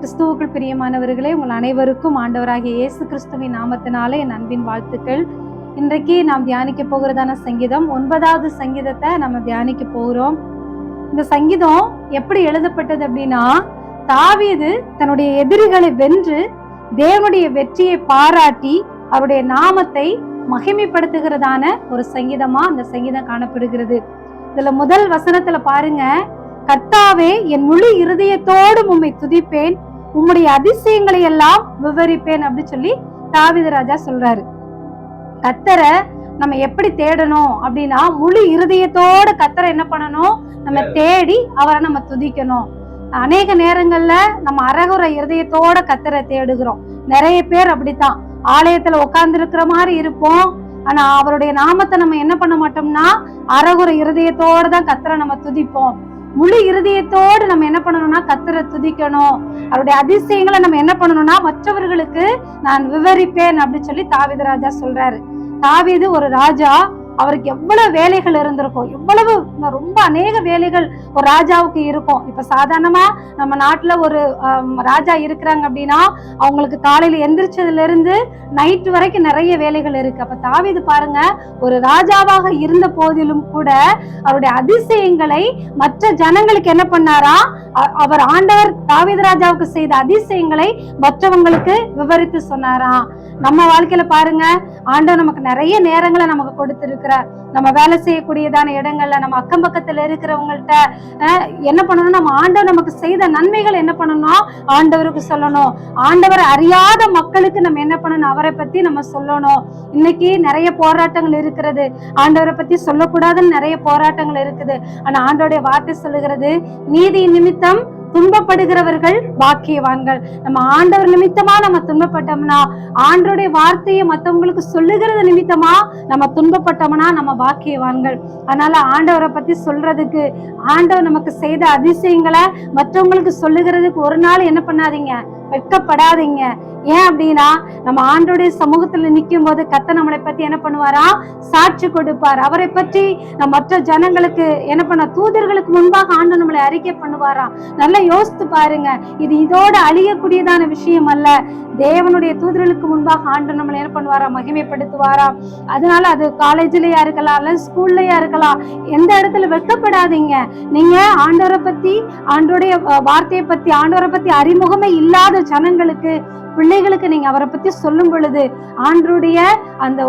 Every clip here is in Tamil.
கிறிஸ்துவுக்குள் பிரியமானவர்களே, உங்கள் அனைவருக்கும் ஆண்டவராகிய இயேசு கிறிஸ்துவின் நாமத்தினாலே என் அன்பின் வாழ்த்துக்கள். இன்றைக்கு நாம் தியானிக்க போகிறதான சங்கீதம் 9வது சங்கீதத்தை நம்ம தியானிக்க போகிறோம். இந்த சங்கீதம் எப்படி எழுதப்பட்டது அப்படின்னா, தாவீது தன்னுடைய எதிரிகளை வென்று தேவனுடைய வெற்றியை பாராட்டி அவருடைய நாமத்தை மகிமைப்படுத்துகிறதான ஒரு சங்கீதமா அந்த சங்கீதம் காணப்படுகிறது. இதுல முதல் வசனத்துல பாருங்க, கர்த்தாவே என் முழு இருதயத்தோடு உம்மை துதிப்பேன், உம்முடைய அதிசயங்களை எல்லாம் விவரிப்பேன் அப்படி சொல்லி தாவீது ராஜா சொல்றாரு. கர்த்தரை நம்ம எப்படி தேடணும் அப்படின்னா, முழு இருதயத்தோட கர்த்தரை என்ன பண்ணணும், நம்ம தேடி அவரை நம்ம துதிக்கணும். அநேக நேரங்கள்ல நம்ம அரகுற இருதயத்தோட கர்த்தரை தேடுகிறோம். நிறைய பேர் அப்படித்தான் ஆலயத்துல உட்கார்ந்து இருக்கிற மாதிரி இருப்போம், ஆனா அவருடைய நாமத்தை நம்ம என்ன பண்ண மாட்டோம்னா அரகுற இருதயத்தோட தான் கர்த்தரை நம்ம துதிப்போம். முழு இருதயத்தோடு நம்ம என்ன பண்ணணும்னா கர்த்தரை துதிக்கணும். அவருடைய அதிசயங்களை நம்ம என்ன பண்ணணும்னா மற்றவர்களுக்கு நான் விவரிப்பேன் அப்படின்னு சொல்லி தாவீது ராஜா சொல்றாரு. தாவீது ஒரு ராஜா, அவருக்கு எவ்வளவு வேலைகள் இருந்திருக்கும், எவ்வளவு ரொம்ப அநேக வேலைகள் ஒரு ராஜாவுக்கு இருக்கும். இப்ப சாதாரணமா நம்ம நாட்டுல ஒரு ராஜா இருக்கிறாங்க அப்படின்னா அவங்களுக்கு காலையில எந்திரிச்சதுல இருந்து நைட்டு வரைக்கும் நிறைய வேலைகள் இருக்கு. அப்ப தாவீது பாருங்க, ஒரு ராஜாவாக இருந்த போதிலும் கூட அவருடைய அதிசயங்களை மற்ற ஜனங்களுக்கு என்ன பண்ணாரா, அவர் ஆண்டவர் தாவீது ராஜாவுக்கு செய்த அதிசயங்களை மற்றவங்களுக்கு விவரித்து சொன்னாராம். நம்ம வாழ்க்கையில பாருங்க, ஆண்டவர் நமக்கு நிறைய நேரங்களை நமக்கு கொடுத்திருக்கிறார். நம்ம வேலை செய்யக்கூடியதான இடங்கள்ல நம்ம அக்கம் பக்கத்துல இருக்கிறவங்கள்ட்ட என்ன பண்ணணும், நம்ம ஆண்டவர் நமக்கு செய்த நன்மைகள் என்ன பண்ணணும், ஆண்டவருக்கு சொல்லணும். ஆண்டவர் அறியாத மக்களுக்கு நம்ம என்ன பண்ணணும், அவரை பத்தி நம்ம சொல்லணும். இன்னைக்கு நிறைய போராட்டங்கள் இருக்கிறது, ஆண்டவரை பத்தி சொல்லக்கூடாதுன்னு நிறைய போராட்டங்கள் இருக்குது. ஆனா ஆண்டவருடைய வார்த்தை சொல்லுகிறது, நீதி நிமித்தம் துன்பப்படுகிறவர்கள் பாக்கியவான்கள். நம்ம ஆண்டவர் நிமித்தமா நம்ம துன்பப்பட்டோம்னா, ஆண்டவருடைய வார்த்தையை மற்றவங்களுக்கு சொல்லுகிறது நிமித்தமா நம்ம துன்பப்பட்டோம்னா நம்ம பாக்கியவான்கள். அதனால ஆண்டவரை பத்தி சொல்றதுக்கு, ஆண்டவர் நமக்கு செய்த அதிசயங்களை மற்றவங்களுக்கு சொல்லுகிறதுக்கு ஒரு நாள் என்ன பண்ணாதீங்க, வெட்கப்படாதீங்க. ஏன் அப்படின்னா, நம்ம ஆண்டவருடைய சமூகத்துல நிற்கும் போது கர்த்தர் நம்மளை பத்தி என்ன பண்ணுவாரா, சாட்சி கொடுப்பார். அவரை பற்றி மற்ற ஜனங்களுக்கு என்ன பண்ண, தூதர்களுக்கு முன்பாக ஆண்டவர் நம்மளை அறிக்கை பண்ணுவாராம். நல்லா யோசித்து பாருங்க, இது இதோட அழியக்கூடியதான விஷயம் அல்ல. தேவனுடைய தூதர்களுக்கு முன்பாக ஆண்டவர் நம்மளை என்ன பண்ணுவாரா, மகிமைப்படுத்துவாராம். அதனால அது காலேஜ்லயா இருக்கலாம், அல்ல ஸ்கூல்லயா இருக்கலாம், எந்த இடத்துல வெட்கப்படாதீங்க. நீங்க ஆண்டவரை பத்தி, ஆண்டோடைய வார்த்தையை பத்தி, ஆண்டவரை பத்தி அறிமுகமே இல்லாத ஜனங்களுக்கு, பிள்ளைகளுக்கு நீங்க அவரை பத்தி சொல்லும் பொழுது ஆண்டருடைய அந்த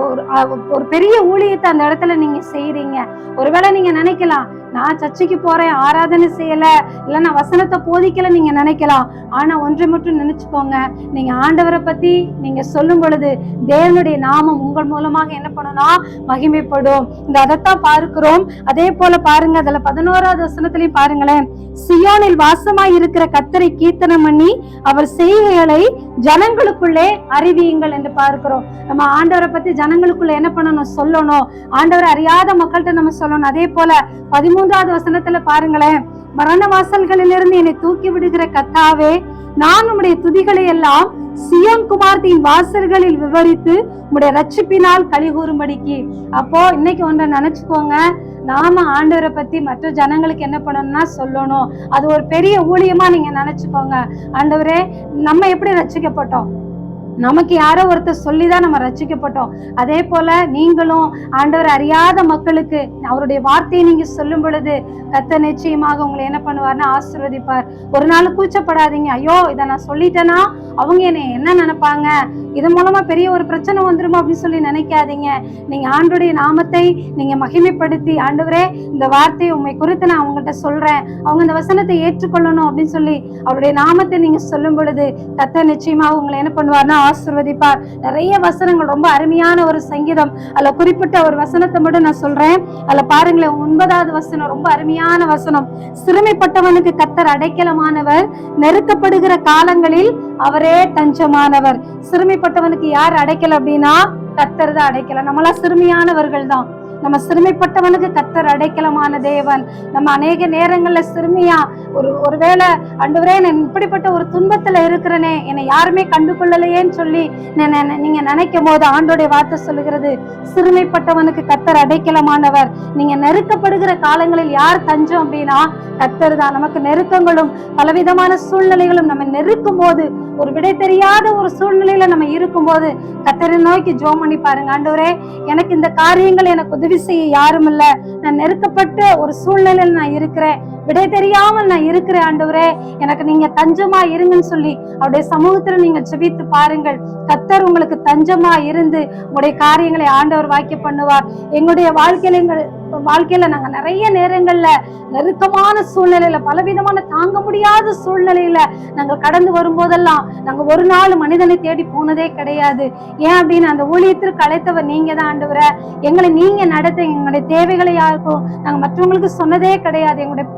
ஒரு பெரிய ஊழியத்தை அந்த இடத்துல நீங்க செய்யறீங்க. ஒருவேளை நீங்க நினைக்கலாம், நான் சர்ச்சைக்கு போறேன், ஆராதனை செய்யல, இல்ல நான் வசனத்தை போதிக்கல நீங்க நினைக்கலாம். ஆனா ஒன்றை மட்டும் நினைச்சுக்கோங்க, நீங்க ஆண்டவரை பத்தி நீங்க சொல்லும் பொழுது தேவனுடைய நாமம் உங்கள் மூலமாக என்ன பண்ணணும், மகிமைப்படும். இந்த அதைத்தான் பார்க்கிறோம். அதே போல பாருங்க, அதுல 11வது வசனத்திலையும் பாருங்களேன், சியோனில் வாசமாய் இருக்கிற கர்த்தரை கீர்த்தனம் பண்ணி அவர் செய்கைகளை ஜனங்களுக்குள்ளே அறிவியுங்கள் என்று பார்க்கிறோம். நம்ம ஆண்டவரை பத்தி ஜனங்களுக்குள்ள என்ன பண்ணணும், சொல்லணும். ஆண்டவரை அறியாத மக்கள்கிட்ட நம்ம சொல்லணும். அதே போல 13வது வசனத்துல பாருங்களேன், மரண வாசல்களிலிருந்து என்னை தூக்கி விடுகிற கர்த்தாவே, நான் உம்முடைய துதிகளை எல்லாம் சியோன் குமார்த்தியின் வாசல்களில் விவரித்து உம்முடைய ரட்சிப்பினால் களி கூறும்படிக்கு. அப்போ இன்னைக்கு ஒன்றை நினைச்சுக்கோங்க, நாம ஆண்டவரை பத்தி மற்ற ஜனங்களுக்கு என்ன பண்ணணும்னா சொல்லணும். அது ஒரு பெரிய ஊழியமா நீங்க நினைச்சுக்கோங்க. ஆண்டவரே, நம்ம எப்படி ரட்சிக்கப்பட்டோம், நமக்கு யாரோ ஒருத்தர் சொல்லிதான் நம்ம ரட்சிக்கப்பட்டோம். அதே போல நீங்களும் ஆண்டவர் அறியாத மக்களுக்கு அவருடைய வார்த்தையை நீங்க சொல்லும் பொழுது கர்த்தர் நிச்சயமாக உங்களை என்ன பண்ணுவார்னா ஆசீர்வதிப்பார். ஒரு நாள் கூச்சப்படாதீங்க, ஐயோ இதை நான் சொல்லிட்டேன்னா அவங்க என்ன நினைப்பாங்க, இது மூலமா பெரிய ஒரு பிரச்சனை வந்துருமா அப்படின்னு சொல்லி நினைக்காதீங்க. நீங்க ஆண்டவருடைய நாமத்தை நீங்க மகிமைப்படுத்தி, ஆண்டவரே இந்த வார்த்தையை உண்மை குறித்து நான் அவங்கள்ட்ட சொல்றேன், அவங்க இந்த வசனத்தை ஏற்றுக்கொள்ளணும் அப்படின்னு சொல்லி அவருடைய நாமத்தை நீங்க சொல்லும் பொழுது கர்த்தர் நிச்சயமாக உங்களை என்ன பண்ணுவார்னா ஆசீர்வதிப்பார். நிறைய வசனங்கள், ரொம்ப அருமையான ஒரு சங்கீதம். அதுல குறிப்பிட்ட ஒரு வசனத்தை மட்டும் நான் சொல்றேன். அதுல பாருங்களேன், 9வது வசனம் ரொம்ப அருமையான வசனம். சிறுமைப்பட்டவனுக்கு கர்த்தர் அடைக்கலமானவர், நெருக்கப்படுகிற காலங்களில் அவரே தஞ்சமானவர். சிறுமைப்பட்டவனுக்கு யார் அடைக்கல அப்படின்னா கர்த்தர் தான் அடைக்கல. நம்மளா சிறுமியானவர்கள் தான். நம்ம சிறுமைப்பட்டவனுக்கு கர்த்தர் அடைக்கலமான தேவன். நம்ம அநேக நேரங்கள்ல சிறுமையா ஒருவேளை ஆண்டவரே நான் இப்படிப்பட்ட ஒரு துன்பத்துல இருக்கிறனே, என்னை யாருமே கண்டுகொள்ளலையேன்னு சொல்லி நீங்க நினைக்கும் போது ஆண்டோடைய வார்த்தை சொல்லுகிறது, சிறுமைப்பட்டவனுக்கு கர்த்தர் அடைக்கலமானவர். நீங்க நெருக்கப்படுகிற காலங்களில் யார் தஞ்சம் அப்படின்னா கர்த்தர் தான். நமக்கு நெருக்கங்களும் பலவிதமான சூழ்நிலைகளும் நம்ம நெருக்கும் போது, ஒரு விடை தெரியாத ஒரு சூழ்நிலையில நம்ம இருக்கும் போது கர்த்தரை நோக்கி ஜெபம் பண்ணி பாருங்க. ஆண்டவரே, எனக்கு இந்த காரியங்கள் எனக்கு உதவி செய்ய யாரும் இல்ல, நான் நெருக்கப்பட்ட ஒரு சூழ்நிலையில நான் இருக்கிறேன், விடை தெரியாமல் நான் இருக்கிறேன், ஆண்டவரே எனக்கு நீங்க தஞ்சமா இருங்கன்னு சொல்லி அவருடைய சமூகத்துல நீங்க ஜெபித்து பாருங்கள். கர்த்தர் உங்களுக்கு தஞ்சமா இருந்து உங்களுடைய காரியங்களை ஆண்டவர் வாக்கிய பண்ணுவார். எங்களுடைய வாழ்க்கையில நாங்க நிறைய நேரங்கள்ல நெருக்கமான சூழ்நிலையில, பலவிதமான தாங்க முடியாத சூழ்நிலையில நாங்க கடந்து வரும்போதெல்லாம் நாங்க ஒரு நாள் மனிதனை தேடி போனதே கிடையாது. ஏன் அப்படின்னு, அந்த ஊழியத்திற்கு அழைத்தவர் நீங்க தான் ஆண்டவரே, எங்களை நீங்க நடத்த, எங்களுடைய தேவைகளை யாருக்கும் நாங்க மற்றவங்களுக்கு சொன்னதே கிடையாது. எங்களுடைய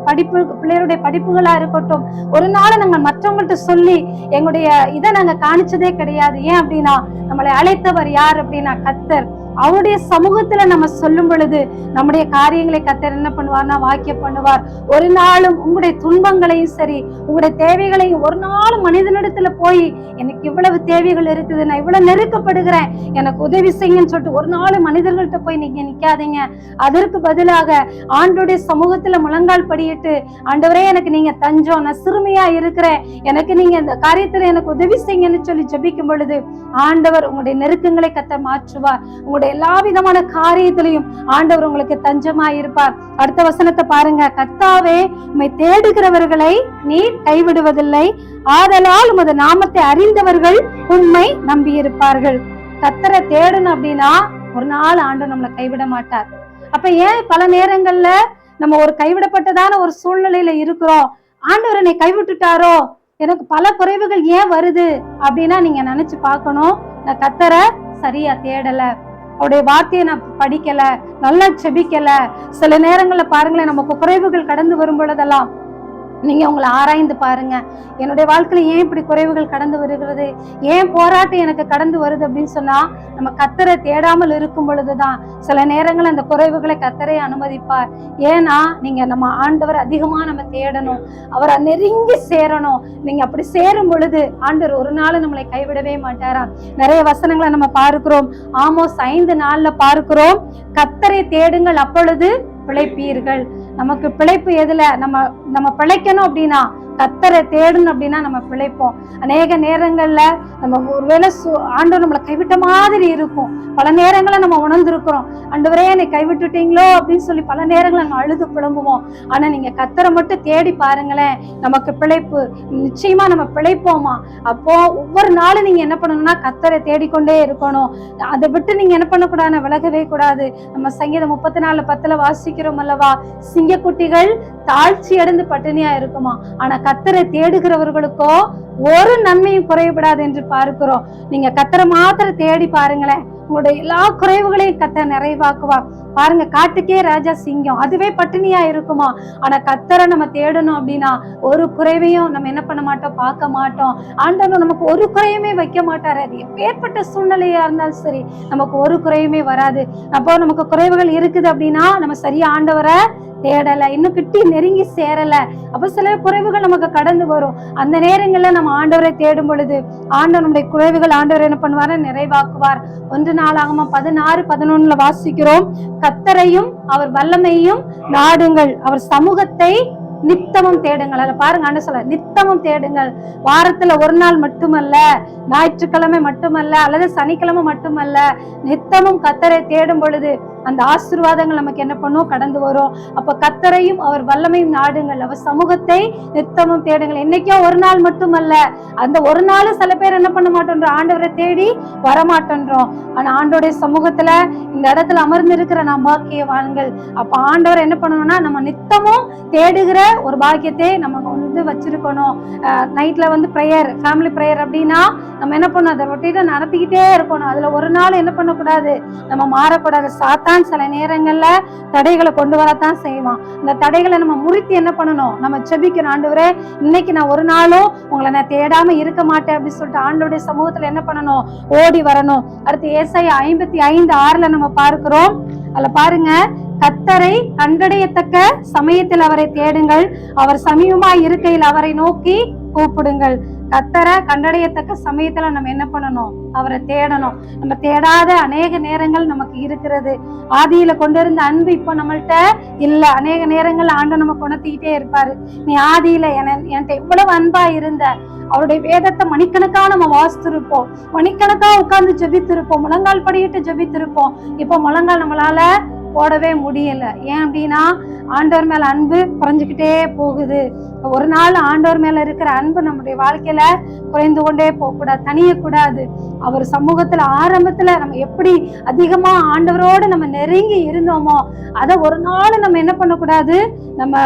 பிள்ளைகளுடைய படிப்புகளா இருக்கட்டும், ஒரு நாள் நாங்க மற்றவங்கள்ட்ட சொல்லி எங்களுடைய இதை நாங்க காணிச்சதே கிடையாது. ஏன் அப்படின்னா, நம்மளை அழைத்தவர் யார் அப்படின்னா கர்த்தர். அவருடைய சமூகத்துல நம்ம சொல்லும் பொழுது நம்முடைய காரியங்களை கர்த்தர் என்ன பண்ணுவார்னா வாக்கிய பண்ணுவார். ஒரு நாளும் உங்களுடைய துன்பங்களையும் சரி, உங்களுடைய தேவைகளையும் ஒரு நாளும் மனிதனிடத்துல போய் எனக்கு இவ்வளவு தேவைகள் இருக்குது, நான் இவ்வளவு நெருக்கப்படுகிறேன், எனக்கு உதவி செய்யுன்னு சொல்லிட்டு ஒரு நாள் மனிதர்கள்ட்ட போய் நீங்க நிக்காதீங்க. அதற்கு பதிலாக ஆண்டோடைய சமூகத்துல முழங்கால் படியிட்டு, ஆண்டவரே எனக்கு நீங்க தஞ்சம், நான் சிறுமையா இருக்கிறேன், எனக்கு நீங்க இந்த காரியத்துல எனக்கு உதவி செய்யுங்கன்னு சொல்லி ஜெபிக்கும் பொழுது ஆண்டவர் உங்களுடைய நெருக்கங்களை கர்த்தர் மாற்றுவார். உங்களுடைய எல்லா விதமான காரியத்திலையும் ஆண்டவர் உங்களுக்கு தஞ்சமா இருப்பார். அடுத்த வசனத்தை பாருங்க. கர்த்தாவே, உம்மை தேடுகிறவர்களை நீர் கைவிடுவதில்லை, ஆதலால் உமது நாமத்தை அறிந்தவர்கள் உம்மை நம்பி இருப்பார்கள். கர்த்தரை தேடணும் அப்படின்னா ஒரு நாள் ஆண்டவர் நம்மளை கைவிட மாட்டார். அப்ப ஏன் பல நேரங்கள்ல நம்ம ஒரு கைவிடப்பட்டதான ஒரு சூழ்நிலையில இருக்கிறோம், ஆண்டவர் என்னை கைவிட்டுட்டாரோ, எனக்கு பல குறைவுகள் ஏன் வருது அப்படின்னா நீங்க நினைச்சு பார்க்கணும், நான் கர்த்தரை சரியா தேடல, அவருடைய வார்த்தையை நான் படிக்கல, நல்லா செபிக்கல. சில நேரங்கள்ல பாருங்களேன், நமக்கு குறைவுகள் கடந்து வரும் பொழுதெல்லாம் நீங்க உங்களை ஆராய்ந்து பாருங்க, என்னுடைய வாழ்க்கையில ஏன் இப்படி குறைவுகள் கடந்து வருகிறது, ஏன் போராட்டம் எனக்கு கடந்து வருது அப்படின்னு சொன்னா நம்ம கர்த்தரை தேடாமல் இருக்கும் பொழுதுதான் சில நேரங்கள் அந்த குறைவுகளை கர்த்தரை அனுமதிப்பார். ஏன்னா நீங்க நம்ம ஆண்டவர் அதிகமா நம்ம தேடணும், அவரை நெருங்கி சேரணும். நீங்க அப்படி சேரும் பொழுது ஆண்டவர் ஒரு நாள் நம்மளை கைவிடவே மாட்டாரா. நிறைய வசனங்களை நம்ம பார்க்கிறோம். ஆமோஸ் 5:4 பார்க்கிறோம், கர்த்தரை தேடுங்கள் அப்பொழுது பிழைப்பீர்கள். நமக்கு பிழைப்பு எதுல? நம்ம பிழைக்கணும் அப்படின்னா கர்த்தரை தேடணும் அப்படின்னா நம்ம பிழைப்போம். அநேக நேரங்கள்ல நம்ம ஒருவேளை ஆண்டவர் நம்மளை கைவிட்ட மாதிரி இருக்கும். பல நேரங்களை நம்ம உணர்ந்திருக்கிறோம், ஆண்டவரே என்னை கைவிட்டுட்டீங்களோ அப்படின்னு சொல்லி பல நேரங்களை நம்ம அழுது புலம்புவோம். ஆனா நீங்க கர்த்தரை மட்டும் தேடி பாருங்களேன், நமக்கு பிழைப்பு நிச்சயமா நம்ம பிழைப்போமா. அப்போ ஒவ்வொரு நாளும் நீங்க என்ன பண்ணணும்னா கர்த்தரை தேடிக்கொண்டே இருக்கணும். அதை விட்டு நீங்க என்ன பண்ணக்கூடாது, விலகவே கூடாது. நம்ம சங்கீதம் 34:10 வாசிக்கிறோம் அல்லவா, சிங்கக்குட்டிகள் தாழ்ச்சி அடைந்து பட்டினியா இருக்குமா, ஆனா கர்த்தரை தேடுகிறவர்களுக்கோ ஒரு நன்மையும் குறைபடாது என்று பார்க்கிறோம். நீங்க கர்த்தரை மாத்திரம் தேடி பாருங்களேன், உங்களுடைய எல்லா குறைவுகளையும் கர்த்தர் நிறைவாக்குவார். பாருங்க, காட்டுக்கே ராஜா சிங்கம், அதுவே பட்டினியா இருக்குமா, ஆனா கர்த்தரை நம்ம தேடணும் அப்படின்னா ஒரு குறைவையும் நம்ம என்ன பண்ண மாட்டோம், பார்க்க மாட்டோம். ஆண்டவர் நமக்கு ஒரு குறையுமே வைக்க மாட்டாரு. அது எப்பேற்பட்ட சூழ்நிலையா இருந்தாலும் சரி நமக்கு ஒரு குறையுமே வராது. அப்போ நமக்கு குறைவுகள் இருக்குது அப்படின்னா நம்ம சரியா ஆண்டவரை தேடல, இன்னும் கிட்டி நெருங்கி சேரல. அப்ப சில குறைவுகள் நமக்கு கடந்து வரும். அந்த நேரங்கள்ல நம்ம ஆண்டவரை தேடும் பொழுது ஆண்டவர் நம்முடைய குறைவுகள் ஆண்டவர் என்ன பண்ணுவாரு, நிறைவாக்குவார். 1 நாளாகமம் 16:11 வாசிக்கிறோம், கர்த்தரையும் அவர் வல்லமையையும் நாடுங்கள், அவர் சமூகத்தை நித்தமும் தேடுங்கள். அதை பாருங்க, ஆண்டு சொல்ல நித்தமும் தேடுங்கள். வாரத்துல ஒரு நாள் மட்டுமல்ல, ஞாயிற்றுக்கிழமை மட்டுமல்ல, அல்லது சனிக்கிழமை மட்டுமல்ல, நித்தமும் கர்த்தரை தேடும் பொழுது அந்த ஆசீர்வாதங்கள் நமக்கு என்ன பண்ணும், கடந்து வரும். அப்ப கர்த்தரையும் அவர் வல்லமையும் நாடுங்கள், அவர் சமூகத்தை நித்தமும் தேடுங்கள். என்னைக்கோ ஒரு நாள் மட்டுமல்ல, அந்த ஒரு நாள் சில பேர் என்ன பண்ண மாட்டோம், ஆண்டவரை தேடி வரமாட்டோம். ஆனா ஆண்டோடைய சமூகத்துல இந்த இடத்துல அமர்ந்து இருக்கிற நாம் பாக்கியவான்கள். அப்ப ஆண்டவர் என்ன பண்ணணும்னா நம்ம நித்தமும் தேடுகிற ஒரு பாக்கியத்தை நம்ம வச்சிருக்கணும். நைட்ல பிரேயர், ஃபேமிலி பிரேயர் அப்படின்னா நம்ம என்ன பண்ணணும், அதை ரொட்டீனா நடத்திக்கிட்டே இருக்கணும். அதுல ஒரு நாள் என்ன பண்ணக்கூடாது, நம்ம மாறக்கூடாது. சாத்தான் சாத்தான் சில நேரங்கள்ல தடைகளை கொண்டு வரத்தான் செய்வான். இந்த தடைகளை நம்ம முறித்து என்ன பண்ணணும்? நம்ம ஜெபிக்கணும். ஆண்டவரே, இன்னைக்கு நான் ஒரு நாளும் உங்களை நான் தேடாம இருக்க மாட்டேன் அப்படின்னு சொல்லிட்டு ஆண்டவருடைய சமூகத்துல என்ன பண்ணணும்? ஓடி வரணும். அடுத்து ஏசாயா 55:6 நம்ம பார்க்கிறோம். அதுல பாருங்க, கர்த்தரை கண்டடையத்தக்க சமயத்தில் அவரை தேடுங்கள், அவர் சமீபமாய் இருக்கையில் அவரை நோக்கி கூப்பிடுங்கள். கர்த்தரை கண்டடையத்தக்க சமயத்துல நம்ம என்ன பண்ணணும்? அவரை தேடணும். நம்ம தேடாத அநேக நேரங்கள் நமக்கு இருக்கிறது. ஆதியில கொண்டிருந்த அன்பு இப்ப நம்மள்ட்ட இல்ல. அநேக நேரங்கள் ஆண்டு நம்ம கொணத்திக்கிட்டே இருப்பாரு. நீ ஆதியில என்கிட்ட இவ்வளவு அன்பா இருந்த. அவருடைய வேதத்தை மணிக்கணக்கா நம்ம வாசித்திருப்போம், மணிக்கணக்கா உட்கார்ந்து ஜெபித்திருப்போம், முழங்கால் படியிட்டு ஜெபித்திருப்போம். இப்ப முழங்கால் நம்மளால போடவே முடியல. ஏன் அப்படின்னா ஆண்டவர் மேல அன்பு குறைஞ்சுக்கிட்டே போகுது. ஒரு நாள் ஆண்டவர் மேல இருக்கிற அன்பு நம்முடைய வாழ்க்கையில குறைந்து கொண்டே போகக்கூடாது, தனியக்கூடாது. அவர் சமூகத்துல ஆரம்பத்துல நம்ம எப்படி அதிகமா ஆண்டவரோடு நம்ம நெருங்கி இருந்தோமோ அதை ஒரு நாள் நம்ம என்ன பண்ணக்கூடாது? நம்ம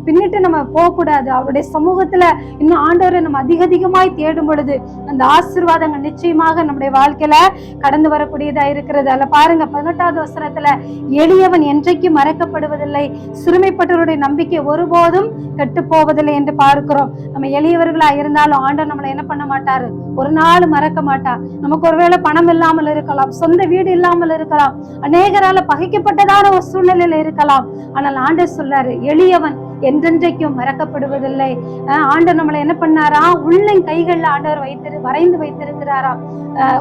பின்னிட்டு நம்ம போகக்கூடாது. அவருடைய சமூகத்துல இன்னும் ஆண்டவரை நம்ம அதிகமாய் தேடும் பொழுது அந்த ஆசீர்வாதங்கள் நிச்சயமாக நம்முடைய வாழ்க்கையில கடந்து வரக்கூடியதா இருக்கிறது. அதுல பாருங்க, 18வது வசனத்துல, எளியவன் என்றைக்கும் மறக்கப்படுவதில்லை, சிறுமைப்பட்டவருடைய நம்பிக்கை ஒருபோதும் கெட்டு போவதில்லை என்று பார்க்கிறோம். நம்ம எளியவர்களா இருந்தாலும் ஆண்டவர் நம்மளை என்ன பண்ண மாட்டாரு? ஒரு நாள் மறக்க மாட்டார். நமக்கு ஒருவேளை பணம் இல்லாமல் இருக்கலாம், சொந்த வீடு இல்லாமல் இருக்கலாம், அநேகரால பகைக்கப்பட்டதான ஒரு சூழ்நிலையில இருக்கலாம். ஆனால் ஆண்டவர் சொல்றாரு, எளியவன் என்றென்றைக்கும் மறக்கப்படுவதில்லை. ஆண்டவர் நம்மளை என்ன பண்ணாரா? உள்ளன் கைகள்ல ஆண்டவர் வரைந்து வைத்திருக்கிறாராம்.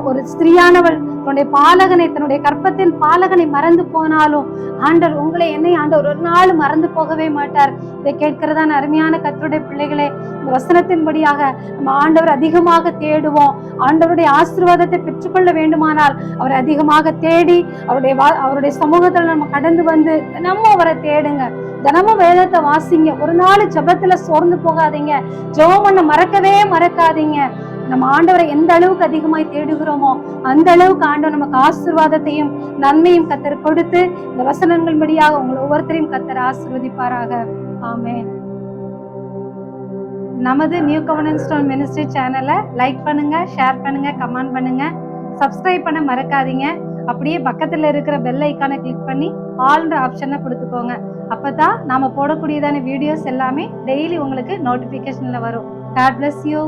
ஒரு ஸ்திரீயானவள் தன்னுடைய பாலகனை, தன்னுடைய கற்பத்தின் பாலகனை மறந்து போனாலும் ஆண்டவர் உங்களை என்னை ஆண்டவர் ஒரு நாள் மறந்து போகவே மாட்டார். இதை கேட்கிறதான அருமையான கர்த்தருடைய பிள்ளைகளே, இந்த வசனத்தின்படியாக நம்ம ஆண்டவர் அதிகமாக தேடுவோம். ஆண்டவருடைய ஆசீர்வாதத்தை பெற்றுக்கொள்ள வேண்டுமானால் அவரை அதிகமாக தேடி அவருடைய சமூகத்துல நம்ம கடந்து வந்து தினமும் அவரை தேடுங்க. தினமும் வேதத்தை வாசிங்க. ஒரு நாள் ஜெபத்துல சோர்ந்து போகாதீங்க. ஜெபம் பண்ண மறக்காதீங்க. நம்ம ஆண்டவரை எந்த அளவுக்கு அதிகமாய் தேடுகிறோமோ அந்த அளவுக்கு ஆண்டவர் நமக்கு ஆசீர்வாதத்தையும் நன்மையும் கர்த்தர் கொடுத்து இந்த வசனங்கள் படியாக உங்களை ஒவ்வொருத்தரையும் கர்த்தர் ஆசீர்வதிப்பாராக. ஆமென். நமது நியூ கவர்னன்ஸ் ஸ்டோன் மினிஸ்ட்ரி சேனலை லைக் பண்ணுங்க, ஷேர் பண்ணுங்க, கமெண்ட் பண்ணுங்க, சப்ஸ்கிரைப் பண்ண மறக்காதீங்க. அப்படியே பக்கத்துல இருக்கிற பெல் ஐக்கானை கிளிக் பண்ணி ஆல்ன்ற ஆப்ஷனை கொடுத்துக்கோங்க. அப்பதான் நாம போடக்கூடியதான வீடியோஸ் எல்லாமே டெய்லி உங்களுக்கு நோட்டிபிகேஷன்ல வரும். God bless you.